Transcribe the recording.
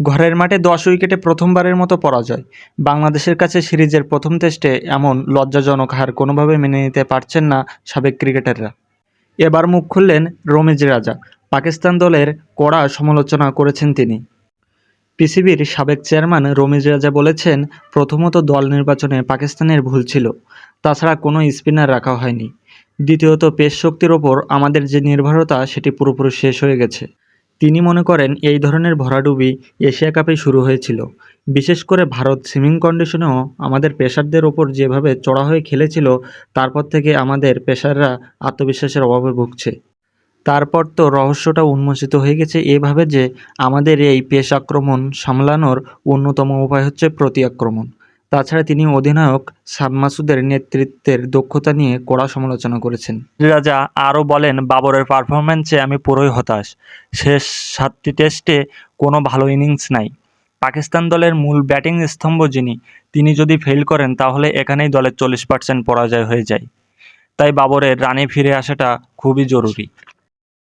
ঘরের মাঠে 10 উইকেটে প্রথমবারের মতো পরাজয়। বাংলাদেশের কাছে সিরিজের প্রথম টেস্টে এমন লজ্জাজনক হার কোনোভাবেই মেনে নিতে পারছেন না সাবেক ক্রিকেটাররা। এবার মুখ খুললেন রমিজ রাজা। পাকিস্তান দলের কড়া সমালোচনা করেছেন তিনি। পিসিবির সাবেক চেয়ারম্যান রমিজ রাজা বলেছেন, প্রথমত দল নির্বাচনে পাকিস্তানের ভুল ছিল, তাছাড়া কোনো স্পিনার রাখা হয়নি। দ্বিতীয়ত পেস শক্তির ওপর আমাদের যে নির্ভরতা সেটি পুরোপুরি শেষ হয়ে গেছে। তিনি মনে করেন এই ধরনের ভরাডুবি এশিয়া কাপেই শুরু হয়েছিল। বিশেষ করে ভারত সুইমিং কন্ডিশনেও আমাদের পেসারদের ওপর যেভাবে চড়া হয়ে খেলেছিল, তারপর থেকে আমাদের পেসাররা আত্মবিশ্বাসের অভাবে ভুগছে। তারপর তো রহস্যটা উন্মোচিত হয়ে গেছে এভাবে যে আমাদের এই পেস আক্রমণ সামলানোর অন্যতম উপায় হচ্ছে প্রতি আক্রমণ। তাছাড়া তিনি অধিনায়ক সাদ মাসুদের নেতৃত্বের দক্ষতা নিয়ে কড়া সমালোচনা করেছেন। রাজা আরও বলেন, বাবরের পারফরম্যান্সে আমি পুরোই হতাশ। শেষ 7টি টেস্টে কোনো ভালো ইনিংস নাই। পাকিস্তান দলের মূল ব্যাটিং স্তম্ভ তিনি যদি ফেল করেন তাহলে এখানেই দলের 40% পরাজয় হয়ে যায়। তাই বাবরের রানে ফিরে আসাটা খুবই জরুরি।